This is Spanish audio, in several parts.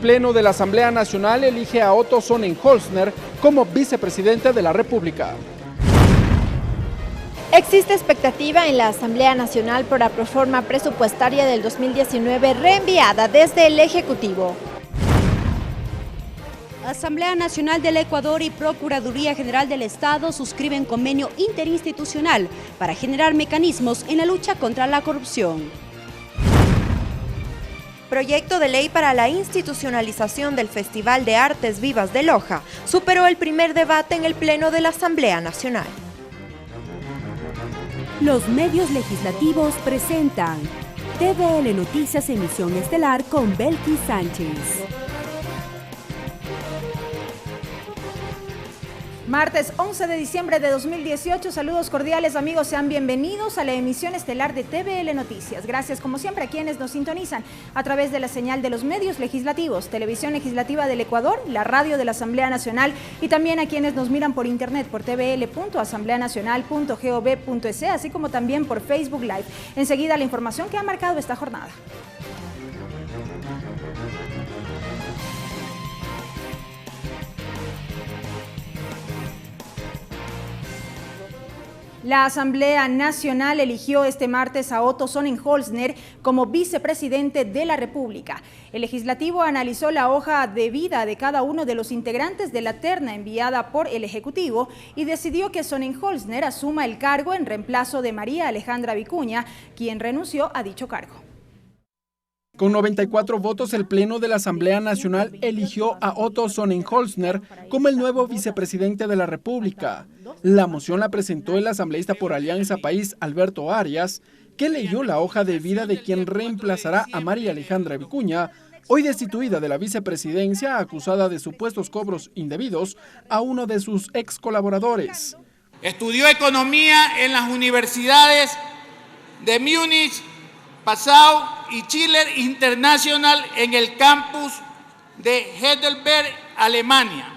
Pleno de la Asamblea Nacional elige a Otto Sonnenholzner como vicepresidente de la República. Existe expectativa en la Asamblea Nacional por la proforma presupuestaria del 2019 reenviada desde el Ejecutivo. Asamblea Nacional del Ecuador y Procuraduría General del Estado suscriben convenio interinstitucional para generar mecanismos en la lucha contra la corrupción. Proyecto de ley para la institucionalización del Festival de Artes Vivas de Loja superó el primer debate en el Pleno de la Asamblea Nacional. Los medios legislativos presentan TVL Noticias Emisión Estelar con Belkis Sánchez. Martes 11 de diciembre de 2018, saludos cordiales amigos, sean bienvenidos a la emisión estelar de TVL Noticias. Gracias como siempre a quienes nos sintonizan a través de la señal de los medios legislativos, Televisión Legislativa del Ecuador, la radio de la Asamblea Nacional y también a quienes nos miran por internet por tvl.asambleanacional.gov.es, así como también por Facebook Live. Enseguida la información que ha marcado esta jornada. La Asamblea Nacional eligió este martes a Otto Sonnenholzner como vicepresidente de la República. El legislativo analizó la hoja de vida de cada uno de los integrantes de la terna enviada por el Ejecutivo y decidió que Sonnenholzner asuma el cargo en reemplazo de María Alejandra Vicuña, quien renunció a dicho cargo. Con 94 votos, el Pleno de la Asamblea Nacional eligió a Otto Sonnenholzner como el nuevo vicepresidente de la República. La moción la presentó el asambleísta por Alianza País, Alberto Arias, que leyó la hoja de vida de quien reemplazará a María Alejandra Vicuña, hoy destituida de la vicepresidencia, acusada de supuestos cobros indebidos a uno de sus ex colaboradores. Estudió economía en las universidades de Múnich, Passau y Schiller International en el campus de Heidelberg, Alemania.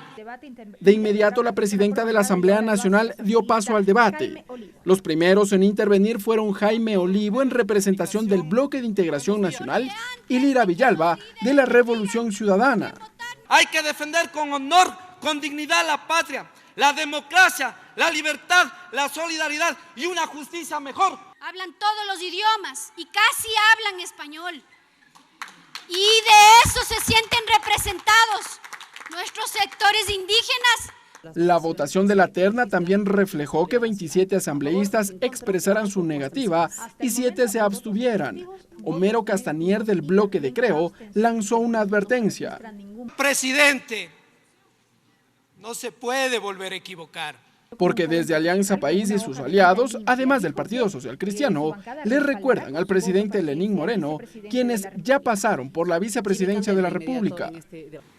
De inmediato, la presidenta de la Asamblea Nacional dio paso al debate. Los primeros en intervenir fueron Jaime Olivo, en representación del Bloque de Integración Nacional, y Lira Villalba, de la Revolución Ciudadana. Hay que defender con honor, con dignidad la patria, la democracia, la libertad, la solidaridad y una justicia mejor. Hablan todos los idiomas y casi hablan español. Y de eso se sienten representados nuestros sectores indígenas. La votación de la terna también reflejó que 27 asambleístas expresaran su negativa y 7 se abstuvieran. Homero Castanier, del Bloque de Creo, lanzó una advertencia. Presidente, no se puede volver a equivocar. Porque desde Alianza País y sus aliados, además del Partido Social Cristiano, le recuerdan al presidente Lenín Moreno, quienes ya pasaron por la vicepresidencia de la República.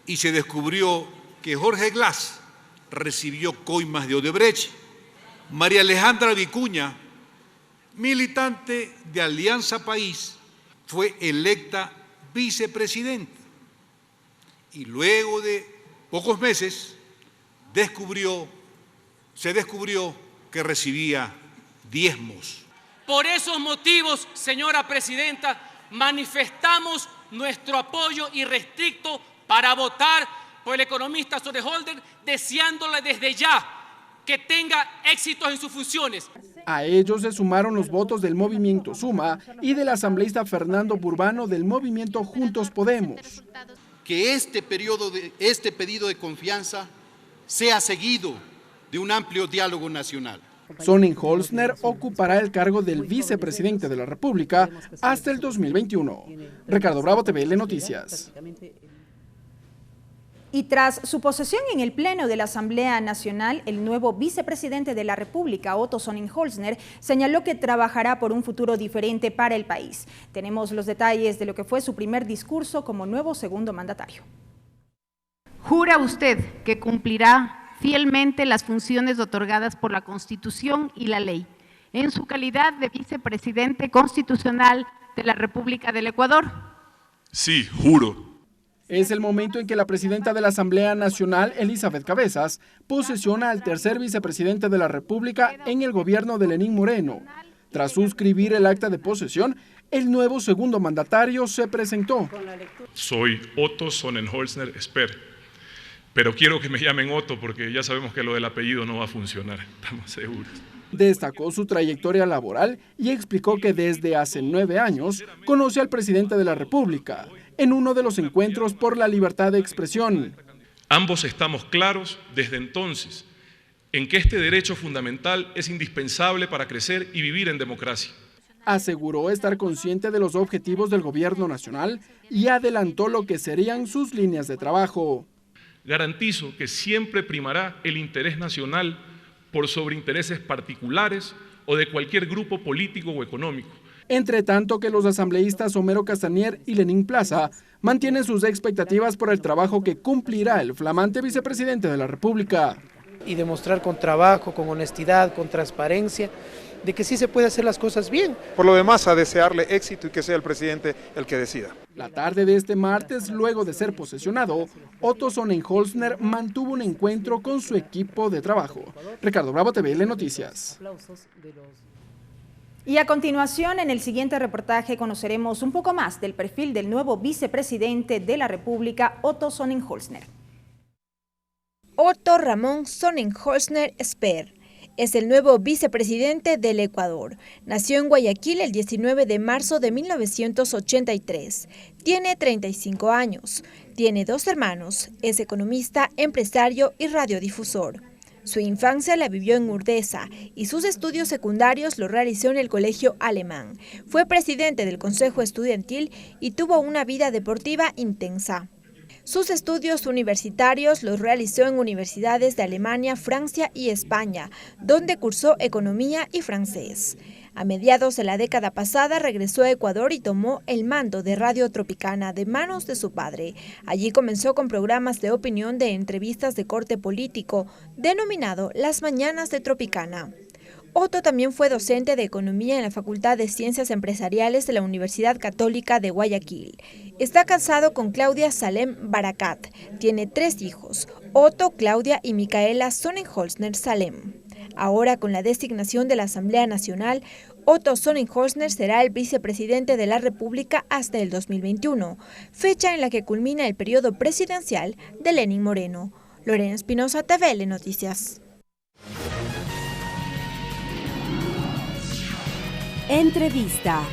Y se descubrió que Jorge Glass recibió coimas de Odebrecht. María Alejandra Vicuña, militante de Alianza País, fue electa vicepresidenta. Y luego de pocos meses se descubrió que recibía diezmos. Por esos motivos, señora presidenta, manifestamos nuestro apoyo irrestricto para votar por el economista Sonnenholzner, deseándole desde ya que tenga éxitos en sus funciones. A ellos se sumaron los votos del movimiento Suma y del asambleísta Fernando Burbano del movimiento Juntos Podemos. Que este pedido de confianza sea seguido de un amplio diálogo nacional. Sonnenholzner ocupará el cargo del vicepresidente de la República hasta el 2021. Ricardo Bravo, TVL Noticias. Y tras su posesión en el Pleno de la Asamblea Nacional, el nuevo vicepresidente de la República, Otto Sonnenholzner, señaló que trabajará por un futuro diferente para el país. Tenemos los detalles de lo que fue su primer discurso como nuevo segundo mandatario. ¿Jura usted que cumplirá fielmente las funciones otorgadas por la Constitución y la ley, en su calidad de vicepresidente constitucional de la República del Ecuador? Sí, juro. Es el momento en que la presidenta de la Asamblea Nacional, Elizabeth Cabezas, posesiona al tercer vicepresidente de la República en el gobierno de Lenín Moreno. Tras suscribir el acta de posesión, El nuevo segundo mandatario se presentó. Soy Otto Sonnenholzner Speer, pero quiero que me llamen Otto porque ya sabemos que lo del apellido no va a funcionar, estamos seguros. Destacó su trayectoria laboral y explicó que desde hace 9 años conoce al presidente de la República en uno de los encuentros por la libertad de expresión. Ambos estamos claros desde entonces en que este derecho fundamental es indispensable para crecer y vivir en democracia. Aseguró estar consciente de los objetivos del gobierno nacional y adelantó lo que serían sus líneas de trabajo. Garantizo que siempre primará el interés nacional por sobre intereses particulares o de cualquier grupo político o económico. Entre tanto que los asambleístas Homero Castanier y Lenín Plaza mantienen sus expectativas por el trabajo que cumplirá el flamante vicepresidente de la República. Y demostrar con trabajo, con honestidad, con transparencia, de que sí se puede hacer las cosas bien. Por lo demás, a desearle éxito y que sea el presidente el que decida. La tarde de este martes, luego de ser posesionado, Otto Sonnenholzner mantuvo un encuentro con su equipo de trabajo. Ricardo Bravo, TVL Noticias. Y a continuación, en el siguiente reportaje, conoceremos un poco más del perfil del nuevo vicepresidente de la República, Otto Sonnenholzner. Otto Ramón Sonnenholzner Speer es el nuevo vicepresidente del Ecuador. Nació en Guayaquil el 19 de marzo de 1983. Tiene 35 años. Tiene 2 hermanos. Es economista, empresario y radiodifusor. Su infancia la vivió en Urdesa y sus estudios secundarios los realizó en el Colegio Alemán. Fue presidente del Consejo Estudiantil y tuvo una vida deportiva intensa. Sus estudios universitarios los realizó en universidades de Alemania, Francia y España, donde cursó economía y francés. A mediados de la década pasada regresó a Ecuador y tomó el mando de Radio Tropicana de manos de su padre. Allí comenzó con programas de opinión de entrevistas de corte político, denominado Las Mañanas de Tropicana. Otto también fue docente de Economía en la Facultad de Ciencias Empresariales de la Universidad Católica de Guayaquil. Está casado con Claudia Salem Barakat. Tiene 3 hijos, Otto, Claudia y Micaela Sonnenholzner Salem. Ahora, con la designación de la Asamblea Nacional, Otto Sonnenholzner será el vicepresidente de la República hasta el 2021, fecha en la que culmina el periodo presidencial de Lenín Moreno. Lorena Espinosa, TVL Noticias. Entrevista.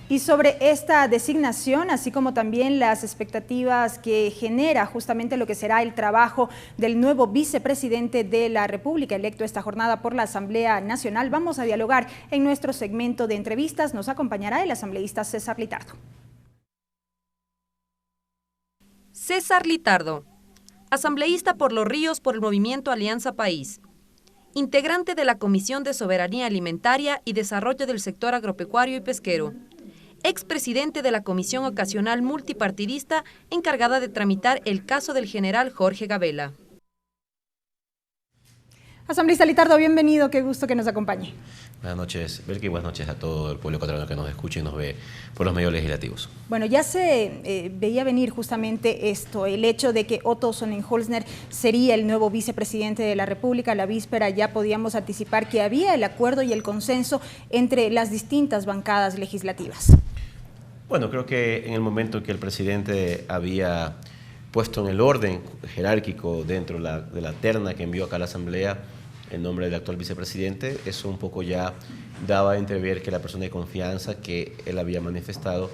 Y sobre esta designación, así como también las expectativas que genera justamente lo que será el trabajo del nuevo vicepresidente de la República, electo esta jornada por la Asamblea Nacional, vamos a dialogar en nuestro segmento de entrevistas. Nos acompañará el asambleísta César Litardo. César Litardo, asambleísta por Los Ríos por el Movimiento Alianza País, integrante de la Comisión de Soberanía Alimentaria y Desarrollo del Sector Agropecuario y Pesquero, expresidente de la Comisión Ocasional Multipartidista encargada de tramitar el caso del general Jorge Gabela. Asambleísta Litardo, bienvenido, qué gusto que nos acompañe. Buenas noches, Belki, buenas noches a todo el pueblo ecuatoriano que nos escucha y nos ve por los medios legislativos. Bueno, ya se veía venir justamente esto, el hecho de que Otto Sonnenholzner sería el nuevo vicepresidente de la República. La víspera ya podíamos anticipar que había el acuerdo y el consenso entre las distintas bancadas legislativas. Bueno, creo que en el momento que el presidente había puesto en el orden jerárquico dentro de la terna que envió acá a la Asamblea el nombre del actual vicepresidente, eso un poco ya daba a entrever que la persona de confianza que él había manifestado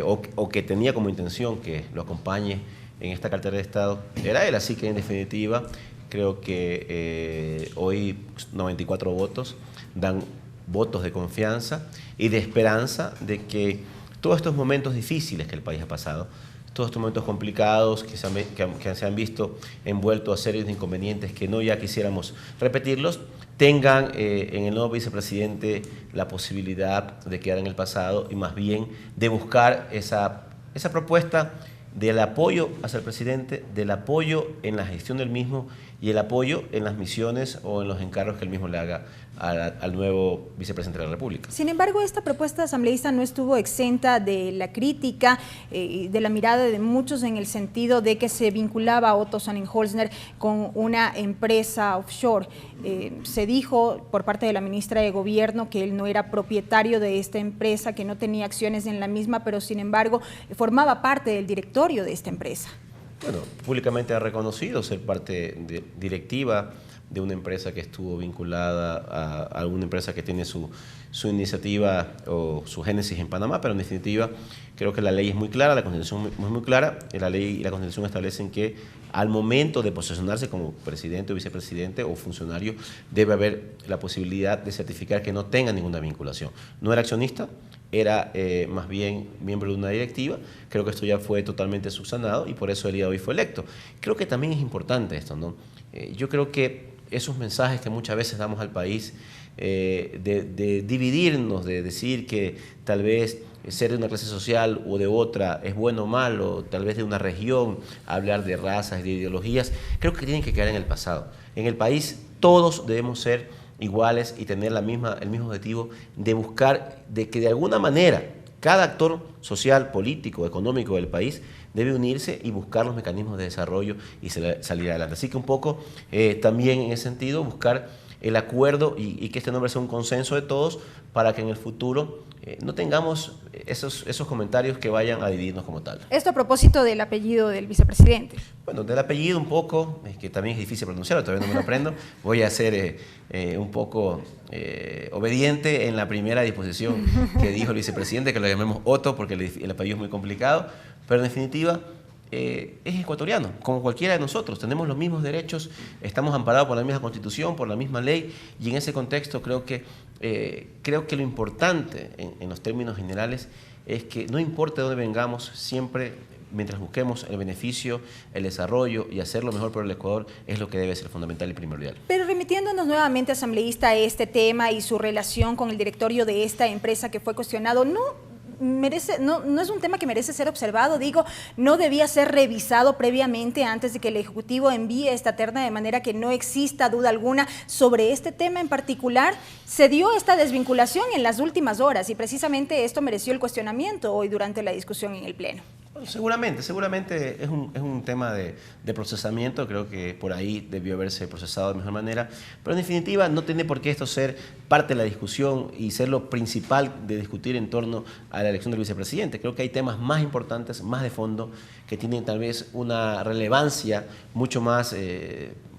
o que tenía como intención que lo acompañe en esta cartera de Estado era él. Así que en definitiva creo que hoy 94 votos dan votos de confianza y de esperanza de que todos estos momentos difíciles que el país ha pasado, todos estos momentos complicados que se han visto envueltos a serios de inconvenientes que no ya quisiéramos repetirlos, tengan en el nuevo vicepresidente la posibilidad de quedar en el pasado y más bien de buscar esa propuesta del apoyo hacia el presidente, del apoyo en la gestión del mismo y el apoyo en las misiones o en los encargos que él mismo le haga al nuevo vicepresidente de la República. Sin embargo, esta propuesta asambleísta no estuvo exenta de la crítica, de la mirada de muchos, en el sentido de que se vinculaba a Otto Sonnenholzner con una empresa offshore. Se dijo por parte de la ministra de Gobierno que él no era propietario de esta empresa, que no tenía acciones en la misma, pero sin embargo formaba parte del directorio de esta empresa. Bueno, públicamente ha reconocido ser parte directiva de una empresa que estuvo vinculada a una empresa que tiene su iniciativa o su génesis en Panamá, pero en definitiva creo que la ley es muy clara, la Constitución es muy clara, la ley y la Constitución establecen que al momento de posesionarse como presidente o vicepresidente o funcionario debe haber la posibilidad de certificar que no tenga ninguna vinculación. No era accionista, era más bien miembro de una directiva. Creo que esto ya fue totalmente subsanado y por eso el día de hoy fue electo. Creo que también es importante esto, ¿no? Yo creo que esos mensajes que muchas veces damos al país de dividirnos, de decir que tal vez ser de una clase social o de otra es bueno o malo, tal vez de una región, hablar de razas, de ideologías, creo que tienen que quedar en el pasado. En el país todos debemos ser iguales y tener el mismo objetivo de buscar de que de alguna manera cada actor social, político, económico del país debe unirse y buscar los mecanismos de desarrollo y salir adelante. Así que un poco también en ese sentido buscar el acuerdo y que este nombre sea un consenso de todos para que en el futuro no tengamos esos comentarios que vayan a dividirnos como tal. Esto a propósito del apellido del vicepresidente. Bueno, del apellido un poco, que también es difícil pronunciarlo, todavía no me lo aprendo. Voy a ser un poco obediente en la primera disposición que dijo el vicepresidente, que lo llamemos Otto porque el apellido es muy complicado, pero en definitiva es ecuatoriano, como cualquiera de nosotros, tenemos los mismos derechos, estamos amparados por la misma Constitución, por la misma ley, y en ese contexto creo que lo importante en los términos generales es que no importa de dónde vengamos, siempre mientras busquemos el beneficio, el desarrollo y hacer lo mejor por el Ecuador es lo que debe ser fundamental y primordial. Pero remitiéndonos nuevamente, asambleísta, a este tema y su relación con el directorio de esta empresa que fue cuestionado, no es un tema que merece ser observado, digo, no debía ser revisado previamente antes de que el Ejecutivo envíe esta terna, de manera que no exista duda alguna sobre este tema en particular. Se dio esta desvinculación en las últimas horas y precisamente esto mereció el cuestionamiento hoy durante la discusión en el Pleno. Bueno, seguramente es un tema de procesamiento, creo que por ahí debió haberse procesado de mejor manera, pero en definitiva no tiene por qué esto ser parte de la discusión y ser lo principal de discutir en torno a la elección del vicepresidente. Creo que hay temas más importantes, más de fondo, que tienen tal vez una relevancia mucho más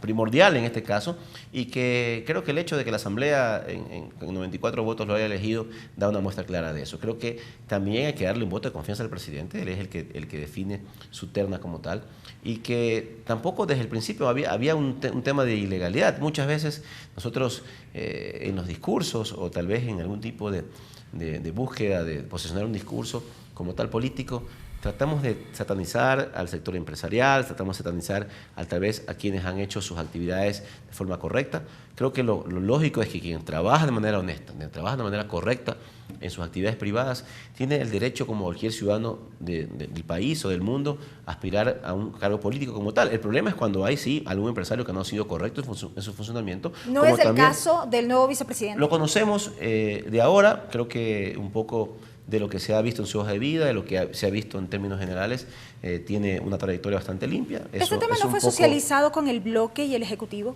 primordial en este caso, y que creo que el hecho de que la Asamblea en 94 votos lo haya elegido da una muestra clara de eso. Creo que también hay que darle un voto de confianza al presidente, él es el que define su terna como tal, y que tampoco desde el principio había un tema de ilegalidad. Muchas veces nosotros en los discursos o tal vez en algún tipo de búsqueda de posicionar un discurso como tal político, tratamos de satanizar al sector empresarial, tratamos de satanizar tal vez a quienes han hecho sus actividades de forma correcta. Creo que lo lógico es que quien trabaja de manera honesta, quien trabaja de manera correcta en sus actividades privadas, tiene el derecho, como cualquier ciudadano del país o del mundo, a aspirar a un cargo político como tal. El problema es cuando hay, sí, algún empresario que no ha sido correcto en su funcionamiento. No es el caso del nuevo vicepresidente. Lo conocemos de ahora, creo que un poco de lo que se ha visto en su hoja de vida, de lo que se ha visto en términos generales, tiene una trayectoria bastante limpia. ¿Este tema no fue socializado con el bloque y el Ejecutivo?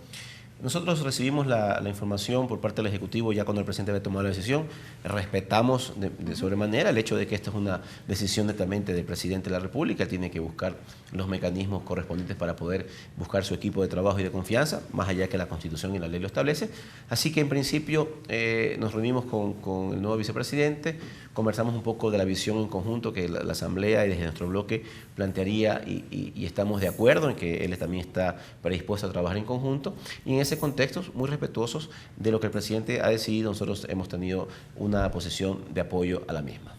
Nosotros recibimos la información por parte del Ejecutivo ya cuando el presidente había tomado la decisión. Respetamos de sobremanera el hecho de que esta es una decisión netamente del presidente de la República. Él tiene que buscar los mecanismos correspondientes para poder buscar su equipo de trabajo y de confianza, más allá que la Constitución y la ley lo establece. Así que en principio nos reunimos con el nuevo vicepresidente, conversamos un poco de la visión en conjunto que la Asamblea y desde nuestro bloque plantearía y estamos de acuerdo en que él también está predispuesto a trabajar en conjunto, y en ese contexto muy respetuosos de lo que el presidente ha decidido. Nosotros hemos tenido una posición de apoyo a la misma.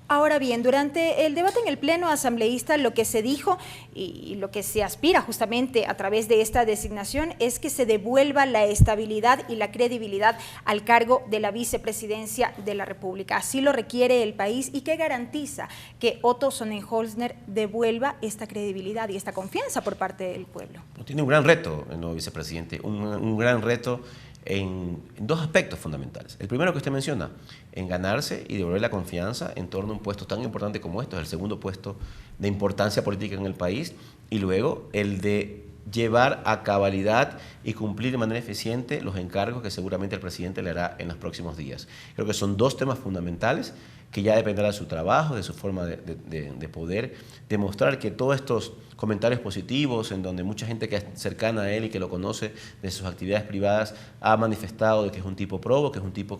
Ahora bien, durante el debate en el Pleno asambleísta, lo que se dijo y lo que se aspira justamente a través de esta designación es que se devuelva la estabilidad y la credibilidad al cargo de la vicepresidencia de la República. Así lo requiere el país, y que garantiza que Otto Sonnenholzner devuelva esta credibilidad y esta confianza por parte del pueblo. Tiene un gran reto el nuevo vicepresidente, un gran reto en dos aspectos fundamentales. El primero que usted menciona, en ganarse y devolver la confianza en torno a un puesto tan importante como esto, es el segundo puesto de importancia política en el país, y luego el de llevar a cabalidad y cumplir de manera eficiente los encargos que seguramente el presidente le hará en los próximos días. Creo que son dos temas fundamentales que ya dependerá de su trabajo, de su forma de poder demostrar que todos estos comentarios positivos, en donde mucha gente que es cercana a él y que lo conoce de sus actividades privadas, ha manifestado de que es un tipo probo, que es un tipo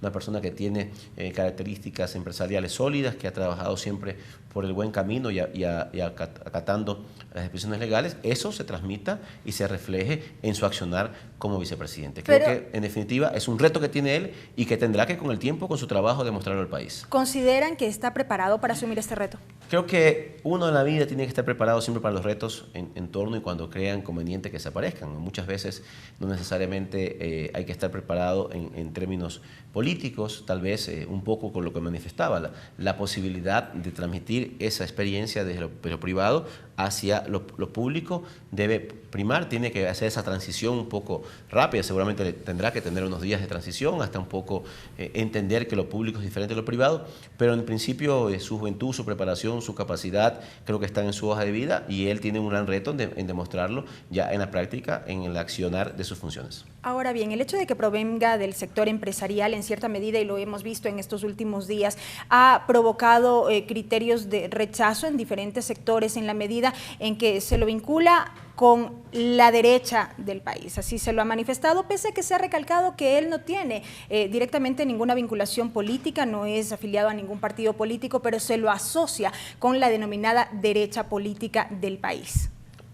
una persona que tiene características empresariales sólidas, que ha trabajado siempre por el buen camino y acatando las disposiciones legales, eso se transmita y se refleje en su accionar como vicepresidente. Creo que, en definitiva, es un reto que tiene él y que tendrá que, con el tiempo, con su trabajo, demostrarlo al país. ¿Consideran que está preparado para asumir este reto? Creo que uno en la vida tiene que estar preparado siempre para los retos en torno y cuando crean conveniente que se aparezcan. Muchas veces no necesariamente hay que estar preparado en términos políticos, tal vez un poco con lo que manifestaba, la posibilidad de transmitir esa experiencia desde lo privado hacia lo público debe primar, tiene que hacer esa transición un poco rápida, seguramente tendrá que tener unos días de transición hasta un poco entender que lo público es diferente de lo privado, pero en principio su juventud, su preparación, su capacidad creo que están en su hoja de vida y él tiene un gran reto en demostrarlo ya en la práctica, en el accionar de sus funciones. Ahora bien, el hecho de que provenga del sector empresarial en cierta medida, y lo hemos visto en estos últimos días, ha provocado criterios de rechazo en diferentes sectores en la medida en que se lo vincula con la derecha del país. Así se lo ha manifestado, pese a que se ha recalcado que él no tiene directamente ninguna vinculación política, no es afiliado a ningún partido político, pero se lo asocia con la denominada derecha política del país.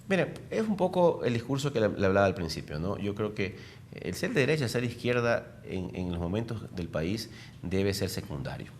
Mire, es un poco el discurso que le hablaba al principio, ¿no? Yo creo que el ser de derecha, el ser de izquierda en los momentos del país debe ser secundario.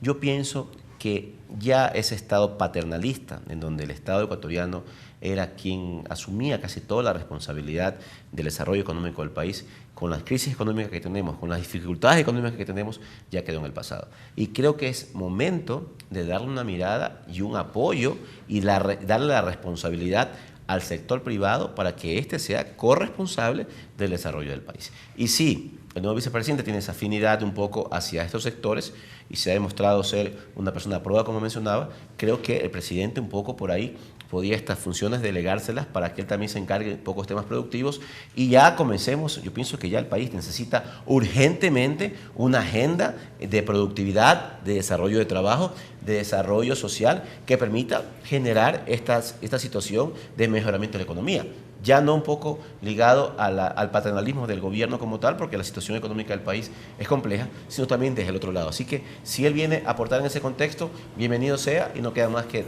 Yo pienso que ya ese Estado paternalista, en donde el Estado ecuatoriano era quien asumía casi toda la responsabilidad del desarrollo económico del país, con las crisis económicas que tenemos, con las dificultades económicas que tenemos, ya quedó en el pasado. Y creo que es momento de darle una mirada y un apoyo y darle la responsabilidad al sector privado para que éste sea corresponsable del desarrollo del país. Y sí, el nuevo vicepresidente tiene esa afinidad un poco hacia estos sectores y se ha demostrado ser una persona aprobada, como mencionaba. Creo que el presidente un poco por ahí podía estas funciones delegárselas para que él también se encargue de pocos temas productivos y ya comencemos. Yo pienso que ya el país necesita urgentemente una agenda de productividad, de desarrollo de trabajo, de desarrollo social que permita generar esta situación de mejoramiento de la economía. Ya no un poco ligado al paternalismo del gobierno como tal, porque la situación económica del país es compleja, sino también desde el otro lado. Así que si él viene a aportar en ese contexto, bienvenido sea, y no queda más que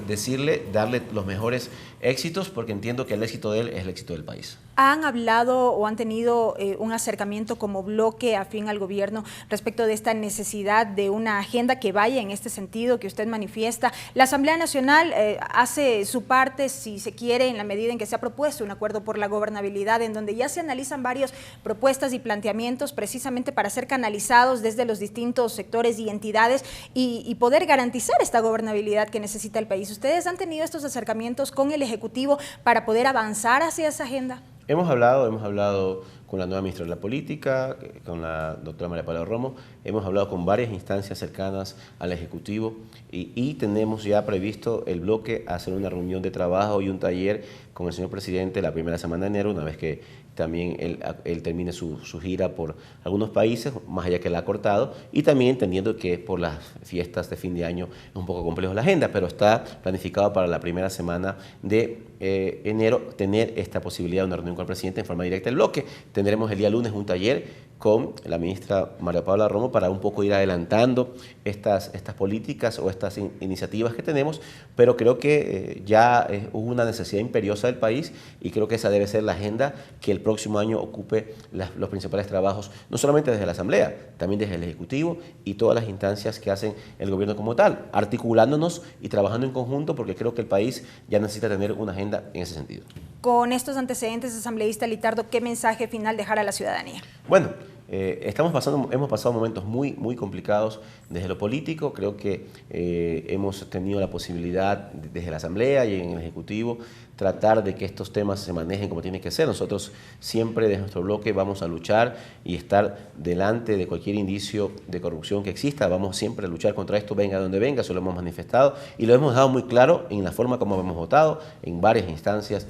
darle los mejores éxitos, porque entiendo que el éxito de él es el éxito del país. ¿Han hablado o han tenido un acercamiento como bloque afín al gobierno respecto de esta necesidad de una agenda que vaya en este sentido que usted manifiesta? La Asamblea Nacional hace su parte, si se quiere, en la medida en que se ha propuesto un acuerdo por la gobernabilidad, en donde ya se analizan varias propuestas y planteamientos precisamente para ser canalizados desde los distintos sectores y entidades y poder garantizar esta gobernabilidad que necesita el país. ¿Ustedes han tenido estos acercamientos con el Ejecutivo para poder avanzar hacia esa agenda? Hemos hablado con la nueva ministra de la Política, con la doctora María Paula Romo, hemos hablado con varias instancias cercanas al Ejecutivo y tenemos ya previsto el bloque hacer una reunión de trabajo y un taller con el señor presidente la primera semana de enero, una vez que también él termine su gira por algunos países, más allá que la ha cortado, y también entendiendo que por las fiestas de fin de año es un poco complejo la agenda, pero está planificado para la primera semana de enero tener esta posibilidad de una reunión con el presidente en forma directa del bloque. Tendremos el día lunes un taller con la ministra María Paula Romo para un poco ir adelantando estas políticas o estas iniciativas que tenemos, pero creo que ya hubo una necesidad imperiosa del país y creo que esa debe ser la agenda que el próximo año ocupe los principales trabajos, no solamente desde la Asamblea, también desde el Ejecutivo y todas las instancias que hacen el gobierno como tal, articulándonos y trabajando en conjunto, porque creo que el país ya necesita tener una agenda en ese sentido. Con estos antecedentes, asambleísta Litardo, ¿qué mensaje final dejar a la ciudadanía? Bueno, hemos pasado momentos muy complicados desde lo político. Creo que hemos tenido la posibilidad desde la Asamblea y en el Ejecutivo tratar de que estos temas se manejen como tienen que ser. Nosotros siempre desde nuestro bloque vamos a luchar y estar delante de cualquier indicio de corrupción que exista. Vamos siempre a luchar contra esto, venga donde venga, eso lo hemos manifestado y lo hemos dado muy claro en la forma como hemos votado, en varias instancias,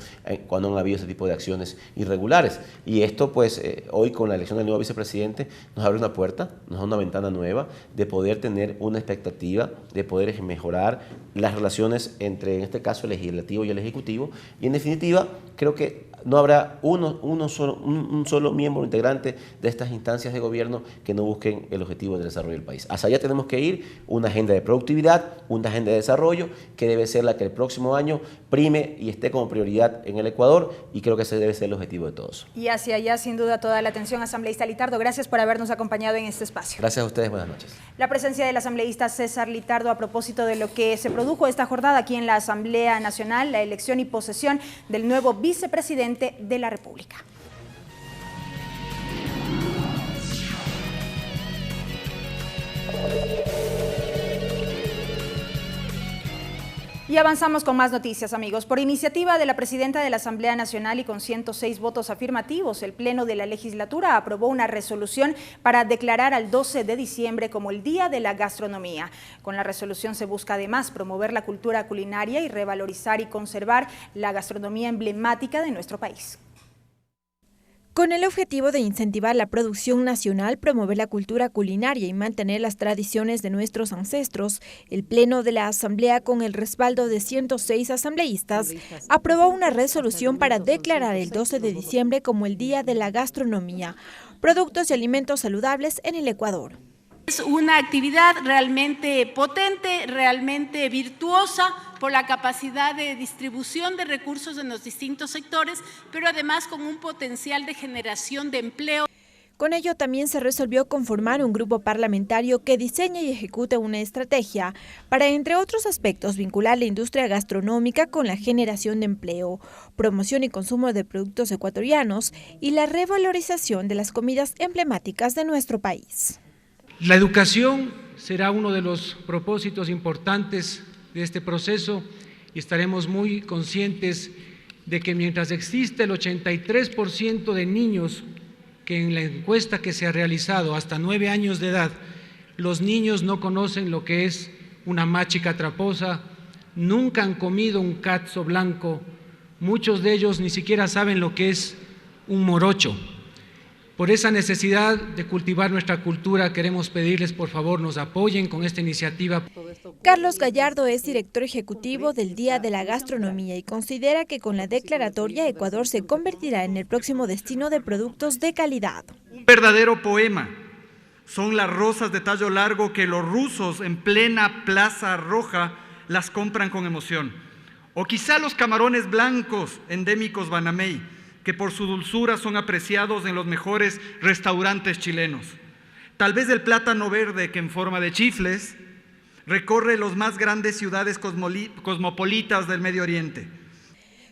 cuando han habido ese tipo de acciones irregulares. Y esto, pues, hoy con la elección del nuevo vicepresidente nos abre una puerta, nos da una ventana nueva de poder tener una expectativa, de poder mejorar las relaciones entre, en este caso, el legislativo y el ejecutivo. Y en definitiva, creo que no habrá un solo miembro integrante de estas instancias de gobierno que no busquen el objetivo del desarrollo del país. Hacia allá tenemos que ir, una agenda de productividad, una agenda de desarrollo, que debe ser la que el próximo año prime y esté como prioridad en el Ecuador, y creo que ese debe ser el objetivo de todos. Y hacia allá, sin duda, toda la atención. Asambleísta Litardo, gracias por habernos acompañado en este espacio. Gracias a ustedes, buenas noches. La presencia del asambleísta César Litardo a propósito de lo que se produjo esta jornada aquí en la Asamblea Nacional, la elección y posesión del nuevo vicepresidente de la República. Y avanzamos con más noticias, amigos. Por iniciativa de la presidenta de la Asamblea Nacional y con 106 votos afirmativos, el Pleno de la Legislatura aprobó una resolución para declarar al 12 de diciembre como el Día de la Gastronomía. Con la resolución se busca además promover la cultura culinaria y revalorizar y conservar la gastronomía emblemática de nuestro país. Con el objetivo de incentivar la producción nacional, promover la cultura culinaria y mantener las tradiciones de nuestros ancestros, el Pleno de la Asamblea, con el respaldo de 106 asambleístas, aprobó una resolución para declarar el 12 de diciembre como el Día de la Gastronomía, productos y alimentos saludables en el Ecuador. Es una actividad realmente potente, realmente virtuosa por la capacidad de distribución de recursos en los distintos sectores, pero además con un potencial de generación de empleo. Con ello también se resolvió conformar un grupo parlamentario que diseñe y ejecute una estrategia para, entre otros aspectos, vincular la industria gastronómica con la generación de empleo, promoción y consumo de productos ecuatorianos y la revalorización de las comidas emblemáticas de nuestro país. La educación será uno de los propósitos importantes de este proceso y estaremos muy conscientes de que mientras existe el 83% de niños que en la encuesta que se ha realizado hasta 9 años de edad, los niños no conocen lo que es una machica traposa, nunca han comido un catso blanco, muchos de ellos ni siquiera saben lo que es un morocho. Por esa necesidad de cultivar nuestra cultura, queremos pedirles, por favor, nos apoyen con esta iniciativa. Carlos Gallardo es director ejecutivo del Día de la Gastronomía y considera que con la declaratoria Ecuador se convertirá en el próximo destino de productos de calidad. Un verdadero poema. Son las rosas de tallo largo que los rusos en plena Plaza Roja las compran con emoción. O quizá los camarones blancos endémicos Banamey, que por su dulzura son apreciados en los mejores restaurantes chilenos. Tal vez el plátano verde que en forma de chifles recorre las más grandes ciudades cosmopolitas del Medio Oriente.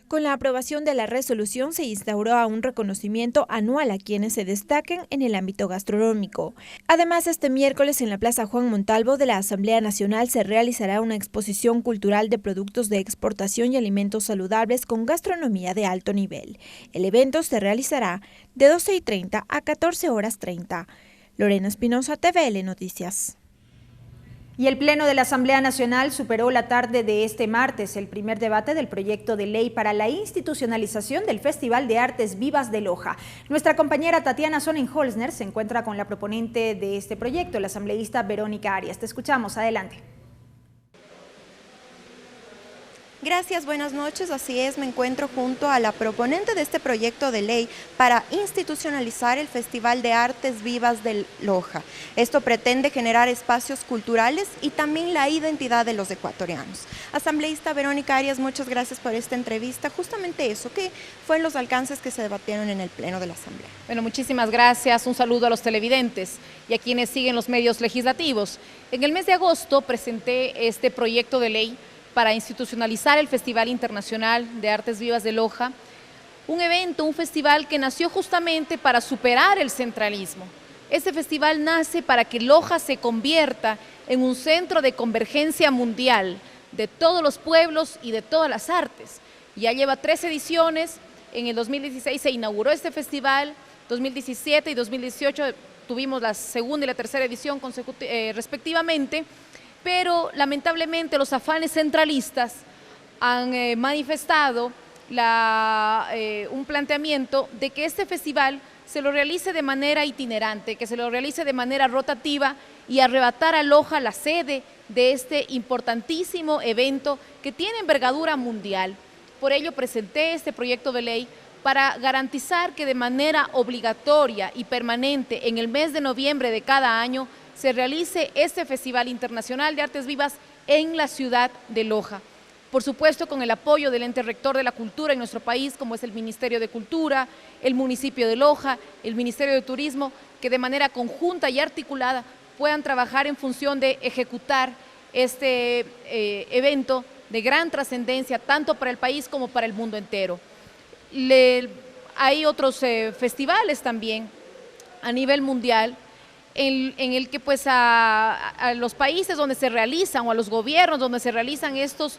Con la aprobación de la resolución se instauró un reconocimiento anual a quienes se destaquen en el ámbito gastronómico. Además, este miércoles en la Plaza Juan Montalvo de la Asamblea Nacional se realizará una exposición cultural de productos de exportación y alimentos saludables con gastronomía de alto nivel. El evento se realizará de 12:30 a 14:30. Lorena Espinosa, TVL Noticias. Y el Pleno de la Asamblea Nacional superó la tarde de este martes el primer debate del proyecto de ley para la institucionalización del Festival de Artes Vivas de Loja. Nuestra compañera Tatiana Sonnenholzner se encuentra con la proponente de este proyecto, la asambleísta Verónica Arias. Te escuchamos, adelante. Gracias, buenas noches. Así es, me encuentro junto a la proponente de este proyecto de ley para institucionalizar el Festival de Artes Vivas de Loja. Esto pretende generar espacios culturales y también la identidad de los ecuatorianos. Asambleísta Verónica Arias, muchas gracias por esta entrevista. Justamente eso, ¿qué fueron los alcances que se debatieron en el Pleno de la Asamblea? Bueno, muchísimas gracias. Un saludo a los televidentes y a quienes siguen los medios legislativos. En el mes de agosto presenté este proyecto de ley para institucionalizar el Festival Internacional de Artes Vivas de Loja, un evento, un festival que nació justamente para superar el centralismo. Este festival nace para que Loja se convierta en un centro de convergencia mundial de todos los pueblos y de todas las artes. Ya lleva 3 ediciones, en el 2016 se inauguró este festival, 2017 y 2018 tuvimos la segunda y la tercera edición respectivamente, pero lamentablemente los afanes centralistas han manifestado un planteamiento de que este festival se lo realice de manera itinerante, que se lo realice de manera rotativa y arrebatar a Loja la sede de este importantísimo evento que tiene envergadura mundial. Por ello presenté este proyecto de ley para garantizar que de manera obligatoria y permanente en el mes de noviembre de cada año se realice este Festival Internacional de Artes Vivas en la ciudad de Loja. Por supuesto, con el apoyo del ente rector de la cultura en nuestro país, como es el Ministerio de Cultura, el municipio de Loja, el Ministerio de Turismo, que de manera conjunta y articulada puedan trabajar en función de ejecutar este evento de gran trascendencia, tanto para el país como para el mundo entero. Hay otros festivales también a nivel mundial, en el que pues a los países donde se realizan o a los gobiernos donde se realizan estos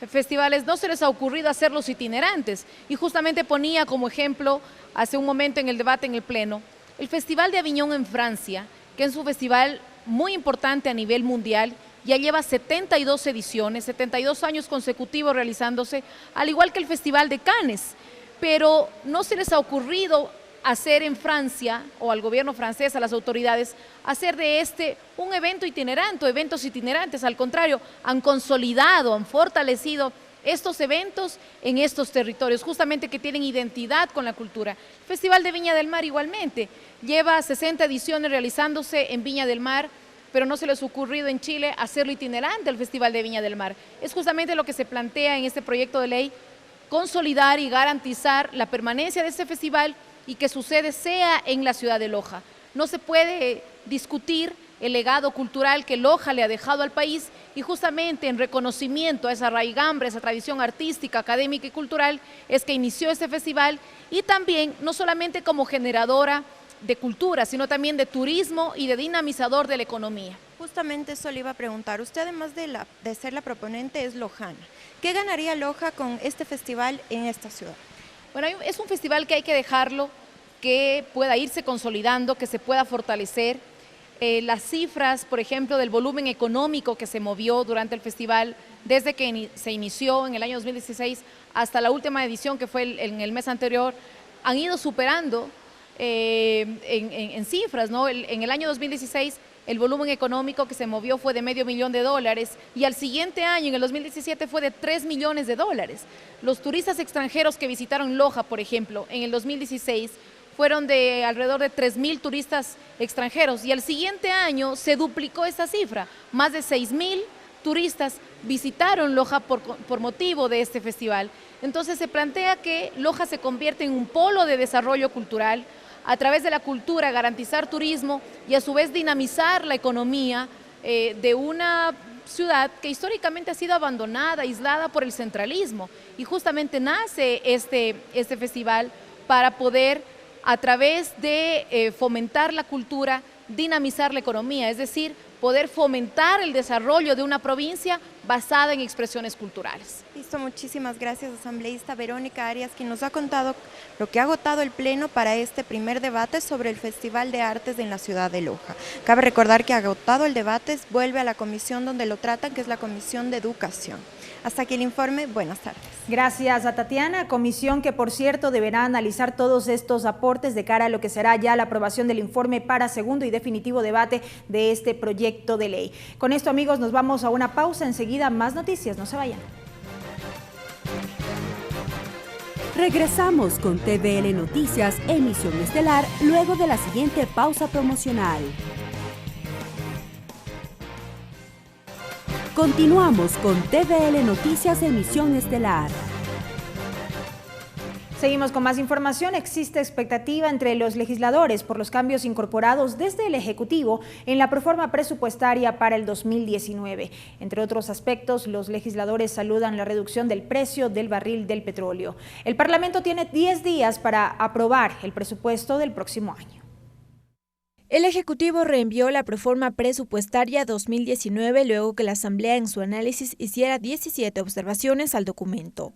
festivales no se les ha ocurrido hacerlos itinerantes, y justamente ponía como ejemplo hace un momento en el debate en el Pleno el Festival de Aviñón en Francia, que es un festival muy importante a nivel mundial, ya lleva 72 ediciones, 72 años consecutivos realizándose, al igual que el Festival de Cannes, pero no se les ha ocurrido hacer en Francia, o al gobierno francés, a las autoridades, hacer de este un evento itinerante, eventos itinerantes. Al contrario, han consolidado, han fortalecido estos eventos en estos territorios, justamente que tienen identidad con la cultura. El Festival de Viña del Mar igualmente, lleva 60 ediciones realizándose en Viña del Mar, pero no se les ha ocurrido en Chile hacerlo itinerante el Festival de Viña del Mar. Es justamente lo que se plantea en este proyecto de ley, consolidar y garantizar la permanencia de este festival y que su sede sea en la ciudad de Loja. No se puede discutir el legado cultural que Loja le ha dejado al país, y justamente en reconocimiento a esa raigambre, esa tradición artística, académica y cultural, es que inició este festival, y también no solamente como generadora de cultura, sino también de turismo y de dinamizador de la economía. Justamente eso le iba a preguntar. Usted, además de ser la proponente, es lojana. ¿Qué ganaría Loja con este festival en esta ciudad? Bueno, es un festival que hay que dejarlo que pueda irse consolidando, que se pueda fortalecer. Las cifras, por ejemplo, del volumen económico que se movió durante el festival, desde que se inició en el año 2016 hasta la última edición, que fue en el mes anterior, han ido superando en cifras, ¿no? En el año 2016 el volumen económico que se movió fue de $500,000 y al siguiente año, en el 2017, fue de $3 millones. Los turistas extranjeros que visitaron Loja, por ejemplo, en el 2016 fueron de alrededor de 3.000 turistas extranjeros, y al siguiente año se duplicó esta cifra, más de 6.000 turistas visitaron Loja por motivo de este festival. Entonces se plantea que Loja se convierte en un polo de desarrollo cultural, a través de la cultura garantizar turismo y a su vez dinamizar la economía de una ciudad que históricamente ha sido abandonada, aislada por el centralismo, y justamente nace este festival para poder, a través de fomentar la cultura, dinamizar la economía, es decir, poder fomentar el desarrollo de una provincia basada en expresiones culturales. Listo, muchísimas gracias, asambleísta Verónica Arias, quien nos ha contado lo que ha agotado el Pleno para este primer debate sobre el Festival de Artes en la ciudad de Loja. Cabe recordar que agotado el debate, vuelve a la comisión donde lo tratan, que es la Comisión de Educación. Hasta aquí el informe, buenas tardes. Gracias a Tatiana, comisión que por cierto deberá analizar todos estos aportes de cara a lo que será ya la aprobación del informe para segundo y definitivo debate de este proyecto de ley. Con esto, amigos, nos vamos a una pausa, enseguida más noticias, no se vayan. Regresamos con TVL Noticias, emisión estelar, luego de la siguiente pausa promocional. Continuamos con TVL Noticias, emisión estelar. Seguimos con más información. Existe expectativa entre los legisladores por los cambios incorporados desde el Ejecutivo en la proforma presupuestaria para el 2019. Entre otros aspectos, los legisladores saludan la reducción del precio del barril del petróleo. El Parlamento tiene 10 días para aprobar el presupuesto del próximo año. El Ejecutivo reenvió la proforma presupuestaria 2019 luego que la Asamblea en su análisis hiciera 17 observaciones al documento.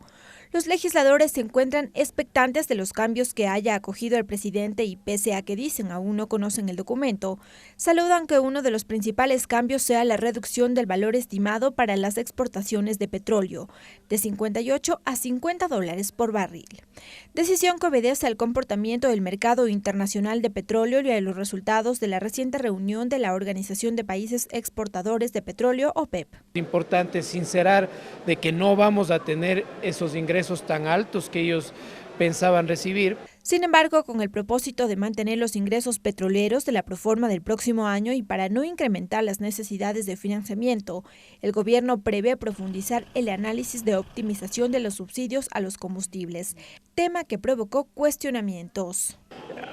Los legisladores se encuentran expectantes de los cambios que haya acogido el presidente y pese a que dicen aún no conocen el documento, saludan que uno de los principales cambios sea la reducción del valor estimado para las exportaciones de petróleo, de 58 a $50 por barril. Decisión que obedece al comportamiento del mercado internacional de petróleo y a los resultados de la reciente reunión de la Organización de Países Exportadores de Petróleo, OPEP. Es importante sincerar de que no vamos a tener esos ingresos tan altos que ellos pensaban recibir. Sin embargo, con el propósito de mantener los ingresos petroleros de la proforma del próximo año y para no incrementar las necesidades de financiamiento, el gobierno prevé profundizar el análisis de optimización de los subsidios a los combustibles, tema que provocó cuestionamientos.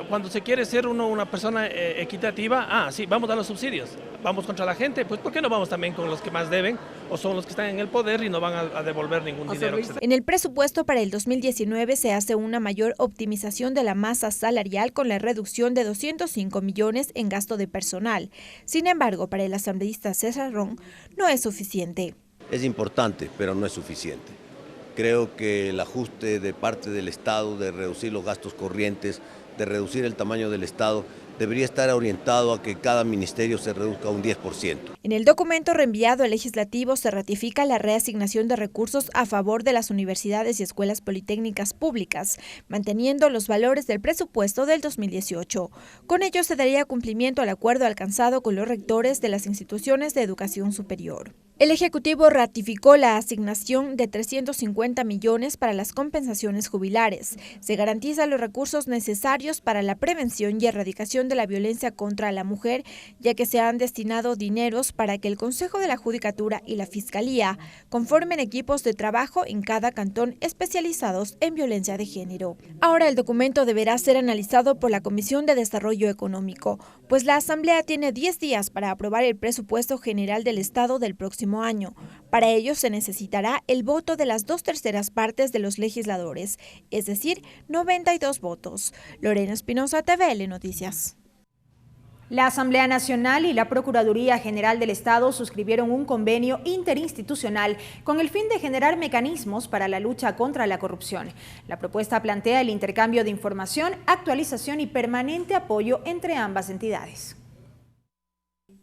Cuando se quiere ser una persona equitativa, sí, vamos a los subsidios, vamos contra la gente, pues ¿por qué no vamos también con los que más deben o son los que están en el poder y no van a devolver ningún dinero? En el presupuesto para el 2019 se hace una mayor optimización de la masa salarial con la reducción de 205 millones en gasto de personal. Sin embargo, para el asambleísta César Ron no es suficiente. Es importante, pero no es suficiente. Creo que el ajuste de parte del Estado de reducir los gastos corrientes, de reducir el tamaño del Estado, debería estar orientado a que cada ministerio se reduzca un 10%. En el documento reenviado al Legislativo se ratifica la reasignación de recursos a favor de las universidades y escuelas politécnicas públicas, manteniendo los valores del presupuesto del 2018. Con ello se daría cumplimiento al acuerdo alcanzado con los rectores de las instituciones de educación superior. El Ejecutivo ratificó la asignación de 350 millones para las compensaciones jubilares. Se garantizan los recursos necesarios para la prevención y erradicación de la violencia contra la mujer, ya que se han destinado dineros para que el Consejo de la Judicatura y la Fiscalía conformen equipos de trabajo en cada cantón especializados en violencia de género. Ahora el documento deberá ser analizado por la Comisión de Desarrollo Económico, pues la Asamblea tiene 10 días para aprobar el presupuesto general del Estado del próximo año. Para ello se necesitará el voto de las 2/3 partes de los legisladores, es decir, 92 votos. Lorena Espinosa, TVL Noticias. La Asamblea Nacional y la Procuraduría General del Estado suscribieron un convenio interinstitucional con el fin de generar mecanismos para la lucha contra la corrupción. La propuesta plantea el intercambio de información, actualización y permanente apoyo entre ambas entidades.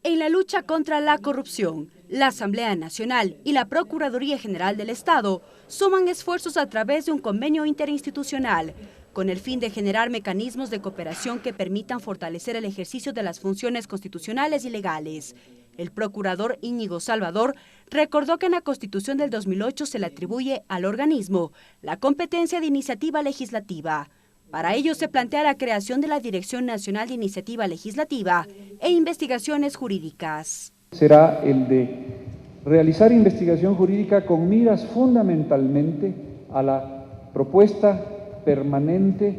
En la lucha contra la corrupción, la Asamblea Nacional y la Procuraduría General del Estado suman esfuerzos a través de un convenio interinstitucional con el fin de generar mecanismos de cooperación que permitan fortalecer el ejercicio de las funciones constitucionales y legales. El procurador Íñigo Salvador recordó que en la Constitución del 2008 se le atribuye al organismo la competencia de iniciativa legislativa. Para ello se plantea la creación de la Dirección Nacional de Iniciativa Legislativa e Investigaciones Jurídicas. Será el de realizar investigación jurídica con miras fundamentalmente a la propuesta permanente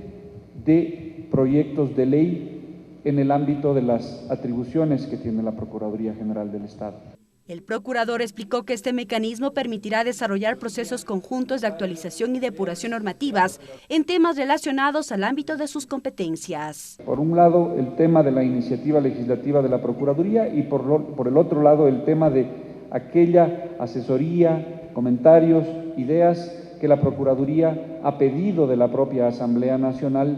de proyectos de ley en el ámbito de las atribuciones que tiene la Procuraduría General del Estado. El procurador explicó que este mecanismo permitirá desarrollar procesos conjuntos de actualización y depuración normativas en temas relacionados al ámbito de sus competencias. Por un lado, el tema de la iniciativa legislativa de la Procuraduría y por el otro lado, el tema de aquella asesoría, comentarios, ideas que la Procuraduría, a pedido de la propia Asamblea Nacional,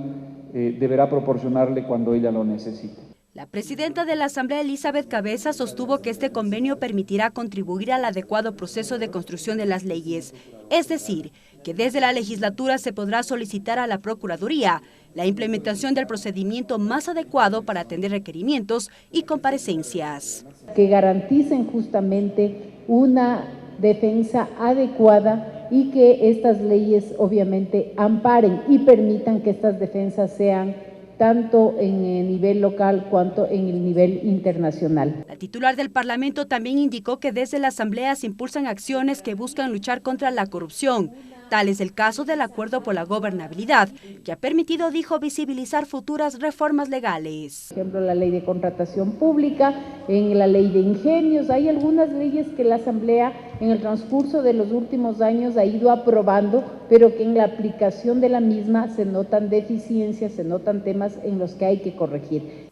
deberá proporcionarle cuando ella lo necesite. La presidenta de la Asamblea, Elizabeth Cabeza, sostuvo que este convenio permitirá contribuir al adecuado proceso de construcción de las leyes. Es decir, que desde la legislatura se podrá solicitar a la Procuraduría la implementación del procedimiento más adecuado para atender requerimientos y comparecencias. Que garanticen justamente una defensa adecuada y que estas leyes obviamente amparen y permitan que estas defensas sean tanto en el nivel local cuanto en el nivel internacional. La titular del Parlamento también indicó que desde la Asamblea se impulsan acciones que buscan luchar contra la corrupción. Tal es el caso del Acuerdo por la Gobernabilidad, que ha permitido, dijo, visibilizar futuras reformas legales. Por ejemplo, la ley de contratación pública, en la ley de ingenios, hay algunas leyes que la Asamblea en el transcurso de los últimos años ha ido aprobando, pero que en la aplicación de la misma se notan deficiencias, se notan temas en los que hay que corregir.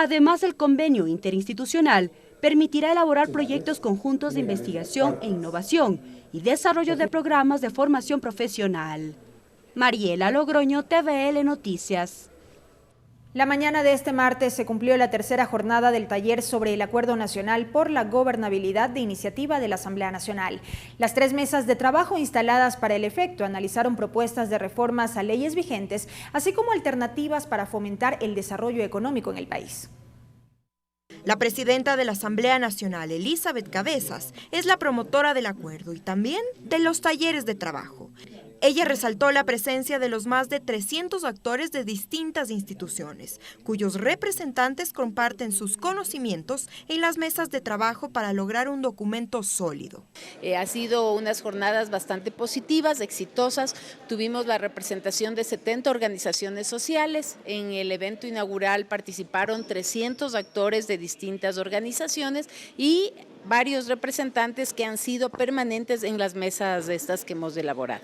Además, el convenio interinstitucional permitirá elaborar proyectos conjuntos de investigación e innovación y desarrollo de programas de formación profesional. Mariela Logroño, TVL Noticias. La mañana de este martes se cumplió la tercera jornada del taller sobre el Acuerdo Nacional por la Gobernabilidad de Iniciativa de la Asamblea Nacional. Las 3 mesas de trabajo instaladas para el efecto analizaron propuestas de reformas a leyes vigentes, así como alternativas para fomentar el desarrollo económico en el país. La presidenta de la Asamblea Nacional, Elizabeth Cabezas, es la promotora del acuerdo y también de los talleres de trabajo. Ella resaltó la presencia de los más de 300 actores de distintas instituciones, cuyos representantes comparten sus conocimientos en las mesas de trabajo para lograr un documento sólido. Ha sido unas jornadas bastante positivas, exitosas. Tuvimos la representación de 70 organizaciones sociales. En el evento inaugural participaron 300 actores de distintas organizaciones y varios representantes que han sido permanentes en las mesas estas que hemos elaborado.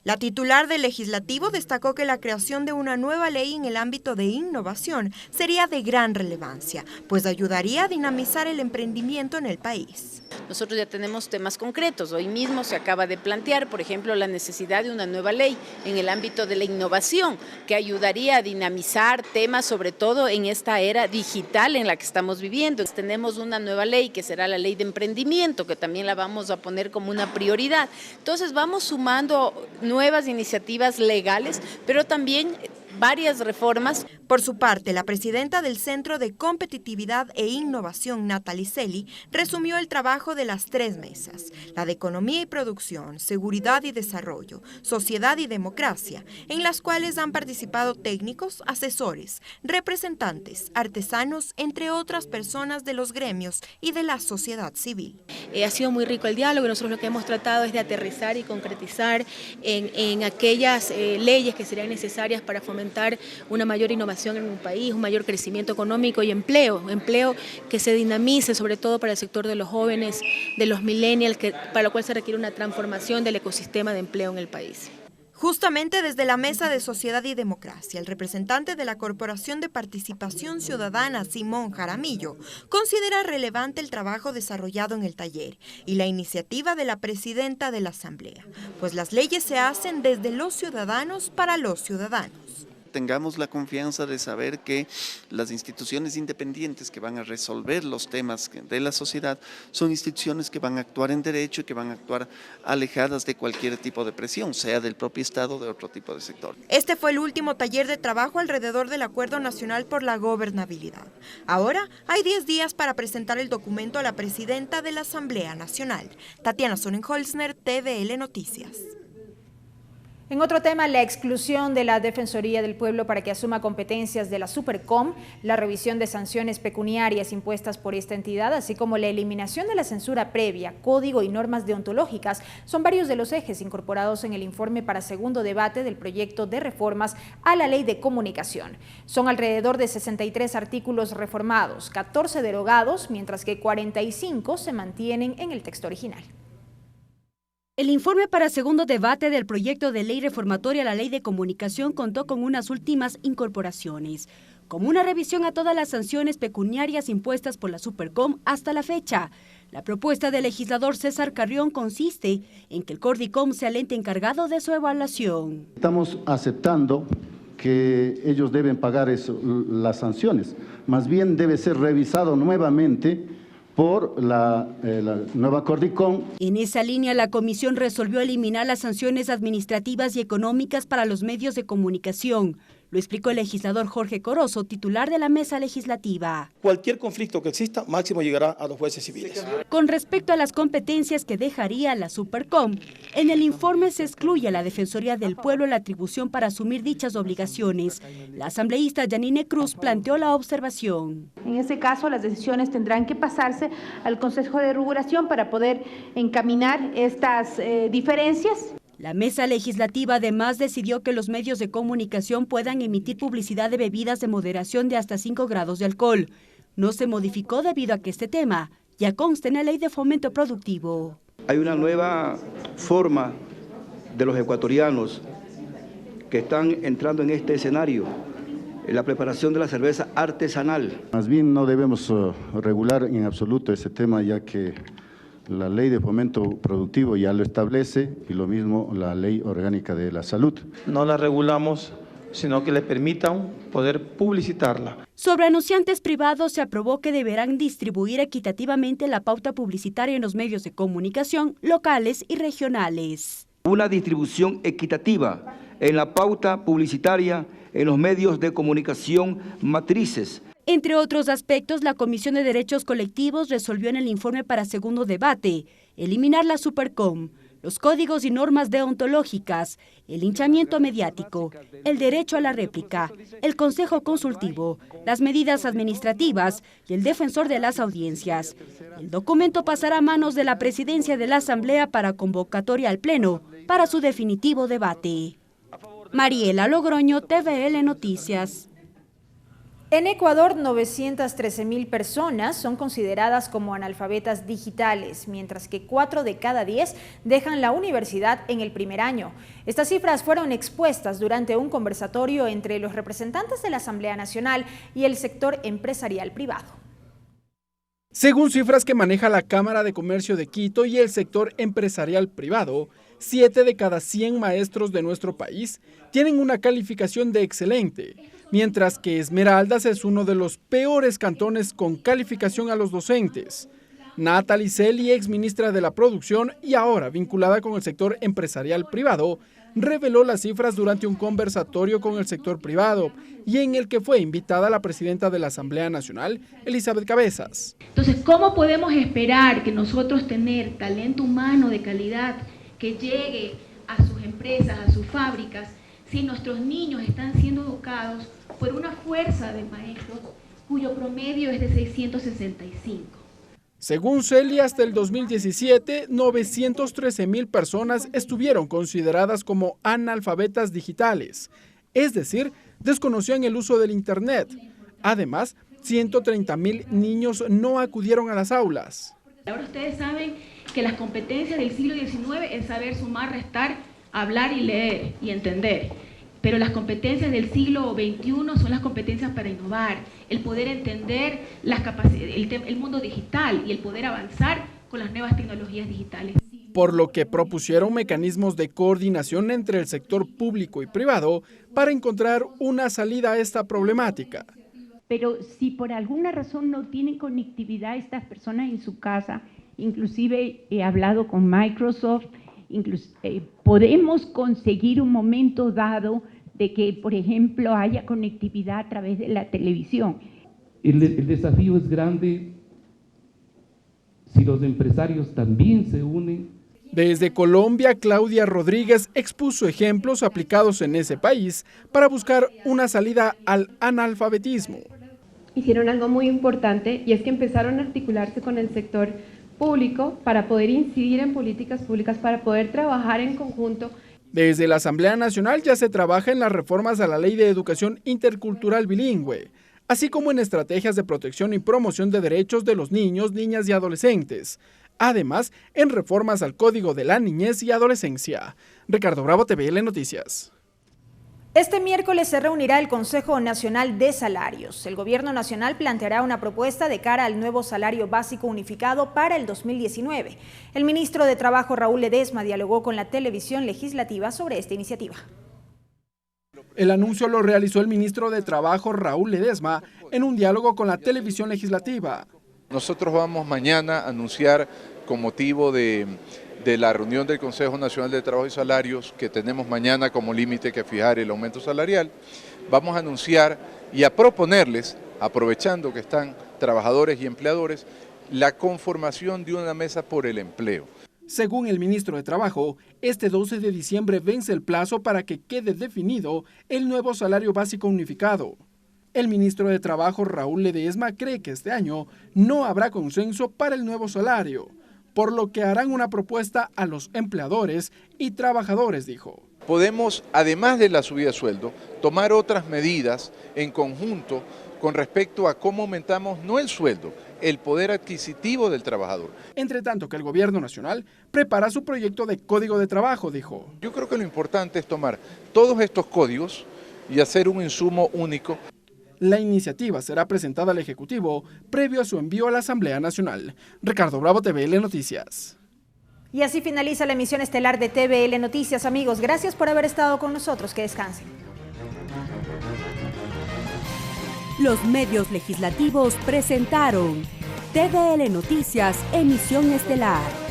La titular del Legislativo destacó que la creación de una nueva ley en el ámbito de innovación sería de gran relevancia, pues ayudaría a dinamizar el emprendimiento en el país. Nosotros ya tenemos temas concretos. Hoy mismo se acaba de plantear, por ejemplo, la necesidad de una nueva ley en el ámbito de la innovación, que ayudaría a dinamizar temas, sobre todo en esta era digital en la que estamos viviendo. Tenemos una nueva ley que será la ley de emprendimiento, que también la vamos a poner como una prioridad. Entonces vamos sumando nuevas iniciativas legales, pero también varias reformas. Por su parte, la presidenta del Centro de Competitividad e Innovación, Natalie Celi, resumió el trabajo de las 3 mesas, la de Economía y Producción, Seguridad y Desarrollo, Sociedad y Democracia, en las cuales han participado técnicos, asesores, representantes, artesanos, entre otras personas de los gremios y de la sociedad civil. Ha sido muy rico el diálogo y nosotros lo que hemos tratado es de aterrizar y concretizar en aquellas leyes que serían necesarias para fomentar una mayor innovación en un país, un mayor crecimiento económico y empleo que se dinamice, sobre todo para el sector de los jóvenes, de los millennials, para lo cual se requiere una transformación del ecosistema de empleo en el país. Justamente desde la Mesa de Sociedad y Democracia, el representante de la Corporación de Participación Ciudadana, Simón Jaramillo, considera relevante el trabajo desarrollado en el taller y la iniciativa de la presidenta de la Asamblea, pues las leyes se hacen desde los ciudadanos para los ciudadanos. Tengamos la confianza de saber que las instituciones independientes que van a resolver los temas de la sociedad son instituciones que van a actuar en derecho y que van a actuar alejadas de cualquier tipo de presión, sea del propio Estado o de otro tipo de sector. Este fue el último taller de trabajo alrededor del Acuerdo Nacional por la Gobernabilidad. Ahora hay 10 días para presentar el documento a la presidenta de la Asamblea Nacional. Tatiana Sonnenholzner, TVL Noticias. En otro tema, la exclusión de la Defensoría del Pueblo para que asuma competencias de la Supercom, la revisión de sanciones pecuniarias impuestas por esta entidad, así como la eliminación de la censura previa, código y normas deontológicas, son varios de los ejes incorporados en el informe para segundo debate del proyecto de reformas a la Ley de Comunicación. Son alrededor de 63 artículos reformados, 14 derogados, mientras que 45 se mantienen en el texto original. El informe para segundo debate del proyecto de ley reformatoria a la Ley de Comunicación contó con unas últimas incorporaciones, como una revisión a todas las sanciones pecuniarias impuestas por la Supercom hasta la fecha. La propuesta del legislador César Carrión consiste en que el Cordicom sea el ente encargado de su evaluación. Estamos aceptando que ellos deben pagar las sanciones, más bien debe ser revisado nuevamente por la nueva Cordicom. En esa línea, la comisión resolvió eliminar las sanciones administrativas y económicas para los medios de comunicación. Lo explicó el legislador Jorge Corozo, titular de la mesa legislativa. Cualquier conflicto que exista, máximo llegará a los jueces civiles. Con respecto a las competencias que dejaría la Supercom, en el informe se excluye a la Defensoría del Pueblo la atribución para asumir dichas obligaciones. La asambleísta Yanine Cruz planteó la observación. En ese caso, las decisiones tendrán que pasarse al Consejo de Regulación para poder encaminar estas diferencias. La mesa legislativa además decidió que los medios de comunicación puedan emitir publicidad de bebidas de moderación de hasta 5 grados de alcohol. No se modificó debido a que este tema ya consta en la Ley de Fomento Productivo. Hay una nueva forma de los ecuatorianos que están entrando en este escenario la preparación de la cerveza artesanal. Más bien no debemos regular en absoluto ese tema, ya que la ley de fomento productivo ya lo establece y lo mismo la ley orgánica de la salud. No la regulamos, sino que le permitan poder publicitarla. Sobre anunciantes privados se aprobó que deberán distribuir equitativamente la pauta publicitaria en los medios de comunicación locales y regionales. Una distribución equitativa en la pauta publicitaria en los medios de comunicación matrices. Entre otros aspectos, la Comisión de Derechos Colectivos resolvió en el informe para segundo debate eliminar la Supercom, los códigos y normas deontológicas, el linchamiento mediático, el derecho a la réplica, el Consejo Consultivo, las medidas administrativas y el defensor de las audiencias. El documento pasará a manos de la Presidencia de la Asamblea para convocatoria al Pleno para su definitivo debate. Mariela Logroño, TVL Noticias. En Ecuador, 913.000 personas son consideradas como analfabetas digitales, mientras que 4 de cada 10 dejan la universidad en el primer año. Estas cifras fueron expuestas durante un conversatorio entre los representantes de la Asamblea Nacional y el sector empresarial privado. Según cifras que maneja la Cámara de Comercio de Quito y el sector empresarial privado, 7 de cada 100 maestros de nuestro país tienen una calificación de excelente, mientras que Esmeraldas es uno de los peores cantones con calificación a los docentes. Natalie Celi, exministra de la Producción y ahora vinculada con el sector empresarial privado, reveló las cifras durante un conversatorio con el sector privado y en el que fue invitada la presidenta de la Asamblea Nacional, Elizabeth Cabezas. Entonces, ¿cómo podemos esperar que nosotros tener talento humano de calidad que llegue a sus empresas, a sus fábricas, si nuestros niños están siendo educados por una fuerza de maestros cuyo promedio es de 665? Según Celi, hasta el 2017, 913.000 personas estuvieron consideradas como analfabetas digitales, es decir, desconocían el uso del Internet. Además, 130.000 niños no acudieron a las aulas. Ahora ustedes saben que las competencias del siglo XIX es saber sumar, restar, hablar y leer y entender. Pero las competencias del siglo XXI son las competencias para innovar, el poder entender el mundo digital y el poder avanzar con las nuevas tecnologías digitales. Por lo que propusieron mecanismos de coordinación entre el sector público y privado para encontrar una salida a esta problemática. Pero si por alguna razón no tienen conectividad estas personas en su casa, inclusive he hablado con Microsoft, podemos conseguir un momento dado de que, por ejemplo, haya conectividad a través de la televisión. El desafío es grande si los empresarios también se unen. Desde Colombia, Claudia Rodríguez expuso ejemplos aplicados en ese país para buscar una salida al analfabetismo. Hicieron algo muy importante y es que empezaron a articularse con el sector público para poder incidir en políticas públicas, para poder trabajar en conjunto. Desde la Asamblea Nacional ya se trabaja en las reformas a la Ley de Educación Intercultural Bilingüe, así como en estrategias de protección y promoción de derechos de los niños, niñas y adolescentes. Además, en reformas al Código de la Niñez y Adolescencia. Ricardo Bravo, TVL Noticias. Este miércoles se reunirá el Consejo Nacional de Salarios. El Gobierno Nacional planteará una propuesta de cara al nuevo salario básico unificado para el 2019. El ministro de Trabajo, Raúl Ledesma, dialogó con la televisión legislativa sobre esta iniciativa. El anuncio lo realizó el ministro de Trabajo, Raúl Ledesma, en un diálogo con la televisión legislativa. Nosotros vamos mañana a anunciar, con motivo de la reunión del Consejo Nacional de Trabajo y Salarios, que tenemos mañana como límite que fijar el aumento salarial, vamos a anunciar y a proponerles, aprovechando que están trabajadores y empleadores, la conformación de una mesa por el empleo. Según el ministro de Trabajo, este 12 de diciembre vence el plazo para que quede definido el nuevo salario básico unificado. El ministro de Trabajo, Raúl Ledesma, cree que este año no habrá consenso para el nuevo salario, por lo que harán una propuesta a los empleadores y trabajadores, dijo. Podemos, además de la subida de sueldo, tomar otras medidas en conjunto con respecto a cómo aumentamos no el sueldo, el poder adquisitivo del trabajador. Entre tanto que el Gobierno Nacional prepara su proyecto de Código de Trabajo, dijo. Yo creo que lo importante es tomar todos estos códigos y hacer un insumo único. La iniciativa será presentada al Ejecutivo previo a su envío a la Asamblea Nacional. Ricardo Bravo, TVL Noticias. Y así finaliza la emisión estelar de TVL Noticias, amigos. Gracias por haber estado con nosotros. Que descansen. Los medios legislativos presentaron TVL Noticias, emisión estelar.